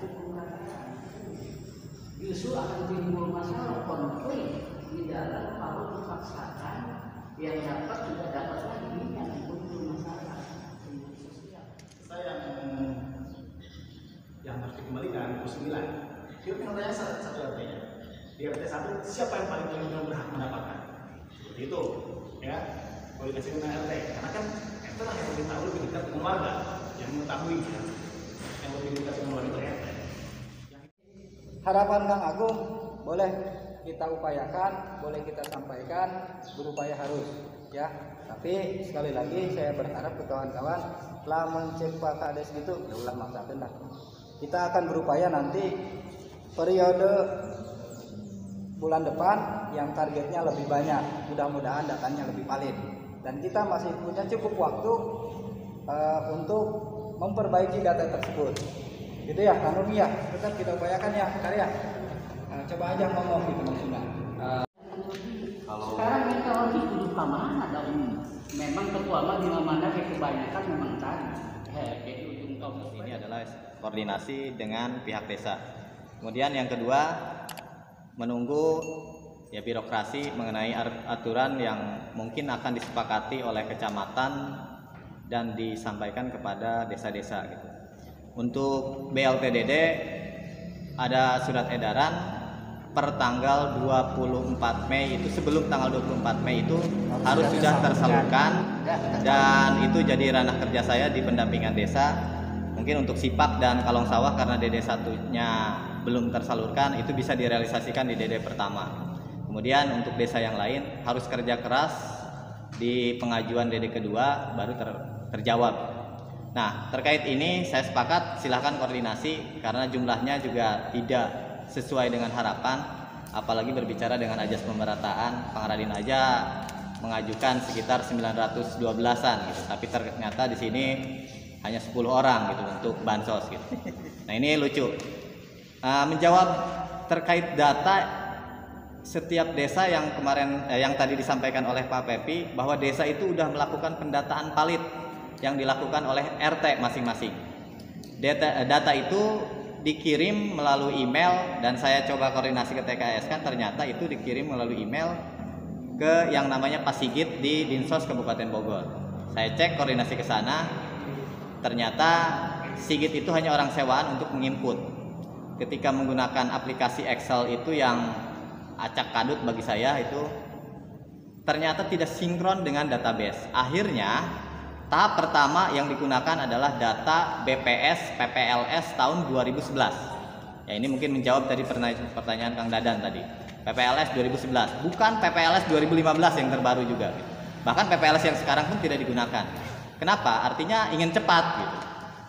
hukum rakyat. Justru akan timbul masalah konflik di dalam kalau dipaksakan yang dapat juga dapat lagi yang timbul masalah sosial. Saya yang harus dikembalikan 9. Dia penilaiannya satu artinya. Di RT 1 siapa yang paling berhak mendapatkan? Seperti itu, ya. Kalau dikasih dengan RT, karena kan RT lah yang lebih tahu, lebih dekat dengan warga, yang mengetahui, yang lebih dekat dengan warga itu RT. Harapan Kang Agung boleh kita upayakan, boleh kita sampaikan, berupaya harus, ya. Tapi sekali lagi saya berharap ke kawan-kawan, lamun cek Pak Kades gitu, ya ulah maksakeun lah. Kita akan berupaya nanti periode bulan depan yang targetnya lebih banyak, mudah-mudahan datanya lebih valid, dan kita masih punya cukup waktu untuk memperbaiki data tersebut, gitu ya, Kang Umi ya. Tetap kita upayakan ya, karya. Nah, coba aja ngomong gitu maksudnya. Sekarang kita harus duduk ke mana dong? Memang ketua mah di mana kebanyakan memang tadi. Jadi ujung tombol ini adalah koordinasi dengan pihak desa. Kemudian yang kedua, menunggu ya birokrasi mengenai aturan yang mungkin akan disepakati oleh kecamatan dan disampaikan kepada desa-desa gitu. Untuk BLTDD ada surat edaran per tanggal 24 Mei itu, sebelum tanggal 24 Mei itu harus sudah tersalurkan, dan itu jadi ranah kerja saya di pendampingan desa. Mungkin untuk Sipak dan Kalong Sawah karena DD satunya belum tersalurkan, itu bisa direalisasikan di DD pertama. Kemudian untuk desa yang lain harus kerja keras di pengajuan DD kedua baru terjawab. Nah, terkait ini saya sepakat silahkan koordinasi karena jumlahnya juga tidak sesuai dengan harapan, apalagi berbicara dengan ajas pemerataan. Pangradin aja mengajukan sekitar 912-an gitu, tapi ternyata di sini hanya 10 orang gitu untuk bansos gitu. Nah, ini lucu. Menjawab terkait data setiap desa yang kemarin yang tadi disampaikan oleh Pak Pepi bahwa desa itu sudah melakukan pendataan valid yang dilakukan oleh RT masing-masing. Data itu dikirim melalui email, dan saya coba koordinasi ke TKS kan ternyata itu dikirim melalui email ke yang namanya Pak Sigit di Dinsos Kabupaten Bogor. Saya cek koordinasi ke sana, ternyata Sigit itu hanya orang sewaan untuk menginput. Ketika menggunakan aplikasi Excel itu yang acak kadut bagi saya, itu ternyata tidak sinkron dengan database. Akhirnya tahap pertama yang digunakan adalah data BPS PPLS tahun 2011. Ya, ini mungkin menjawab tadi pertanyaan Kang Dadan tadi. PPLS 2011, bukan PPLS 2015 yang terbaru juga. Bahkan PPLS yang sekarang pun tidak digunakan. Kenapa? Artinya ingin cepat gitu.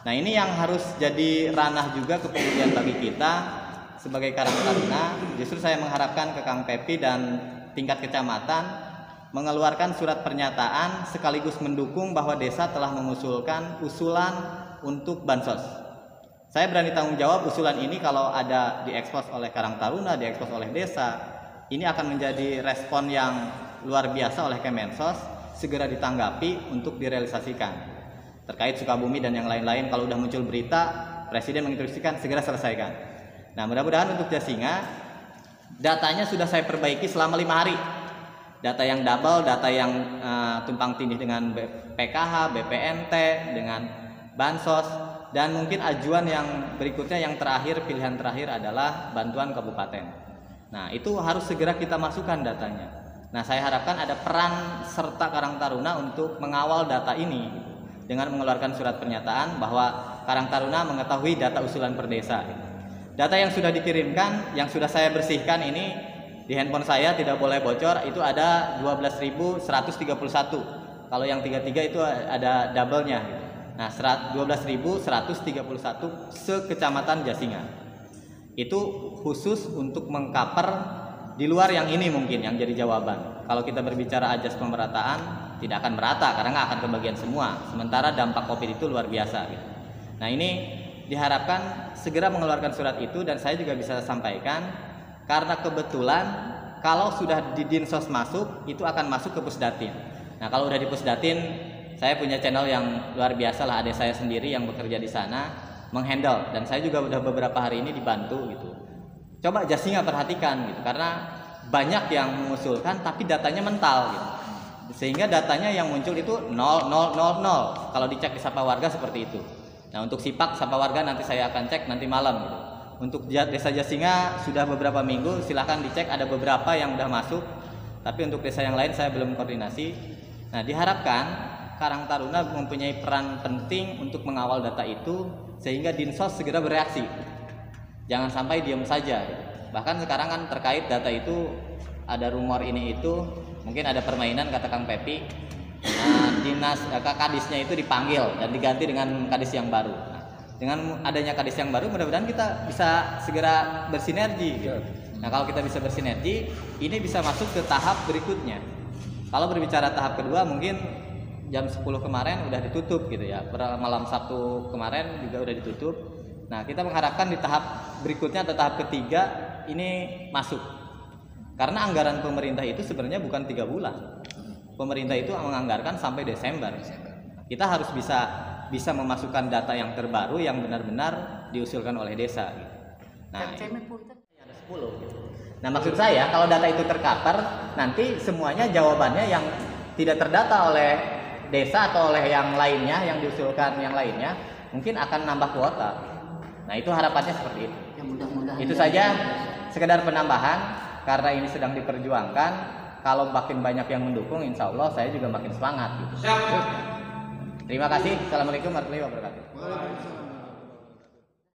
Nah, ini yang harus jadi ranah juga kepedulian bagi kita sebagai Karang Taruna. Justru saya mengharapkan ke Kang Pepi dan tingkat kecamatan mengeluarkan surat pernyataan sekaligus mendukung bahwa desa telah mengusulkan usulan untuk bansos. Saya berani tanggung jawab usulan ini kalau ada diekspos oleh Karang Taruna, diekspos oleh desa, ini akan menjadi respon yang luar biasa oleh Kemensos, segera ditanggapi untuk direalisasikan. Terkait Sukabumi dan yang lain-lain, kalau udah muncul berita, Presiden menginstruksikan segera selesaikan. Nah, mudah-mudahan untuk Jasinga datanya sudah saya perbaiki selama 5 hari. Data yang double, data yang tumpang tindih dengan PKH, BPNT, dengan bansos, dan mungkin ajuan yang berikutnya yang terakhir, pilihan terakhir adalah bantuan kabupaten. Nah, itu harus segera kita masukkan datanya. Nah, saya harapkan ada peran serta Karang Taruna untuk mengawal data ini dengan mengeluarkan surat pernyataan bahwa Karang Taruna mengetahui data usulan per desa. Data yang sudah dikirimkan, yang sudah saya bersihkan ini di handphone saya tidak boleh bocor, itu ada 12.131. Kalau yang 33 itu ada double-nya. Nah, 12.131 sekecamatan Jasinga. Itu khusus untuk mengcover di luar yang ini mungkin yang jadi jawaban. Kalau kita berbicara ajas pemerataan, tidak akan merata karena nggak akan kebagian semua. Sementara dampak COVID itu luar biasa. Gitu. Nah, ini diharapkan segera mengeluarkan surat itu, dan saya juga bisa sampaikan karena kebetulan kalau sudah di Dinsos masuk, itu akan masuk ke Pusdatin. Nah, kalau udah di Pusdatin, saya punya channel yang luar biasa lah, adik saya sendiri yang bekerja di sana. menghandle, dan saya juga udah beberapa hari ini dibantu gitu. Coba Jasinga perhatikan gitu, karena banyak yang mengusulkan tapi datanya mental gitu. Sehingga datanya yang muncul itu 0, 0, 0, 0 kalau dicek di Sapa Warga seperti itu. Nah, untuk Sipak Sapa Warga nanti saya akan cek nanti malam gitu. Untuk Desa Jasinga sudah beberapa minggu, silahkan dicek, ada beberapa yang udah masuk. Tapi untuk desa yang lain saya belum koordinasi. Nah, diharapkan Karang Taruna mempunyai peran penting untuk mengawal data itu sehingga Dinsos segera bereaksi. Jangan sampai diam saja. Bahkan sekarang kan terkait data itu ada rumor ini itu, mungkin ada permainan kata Kang Pepi. Kadisnya itu dipanggil dan diganti dengan kadis yang baru. Nah, dengan adanya kadis yang baru, mudah-mudahan kita bisa segera bersinergi gitu. Nah, kalau kita bisa bersinergi, ini bisa masuk ke tahap berikutnya. Kalau berbicara tahap kedua, mungkin jam 10 kemarin udah ditutup gitu ya. Malam Sabtu kemarin juga udah ditutup. Nah, kita mengharapkan di tahap berikutnya atau tahap ketiga ini masuk. Karena anggaran pemerintah itu sebenarnya bukan 3 bulan. Pemerintah itu menganggarkan sampai Desember. Kita harus bisa memasukkan data yang terbaru yang benar-benar diusulkan oleh desa gitu. Nah, ada 10 gitu. Nah, maksud saya kalau data itu tercover, nanti semuanya jawabannya yang tidak terdata oleh desa atau oleh yang lainnya yang diusulkan yang lainnya mungkin akan nambah kuota. Nah, itu harapannya seperti itu. Ya, mudah-mudahan itu saja sekedar penambahan karena ini sedang diperjuangkan. Kalau makin banyak yang mendukung, insya Allah saya juga makin semangat gitu. Terima kasih. Assalamualaikum warahmatullahi wabarakatuh.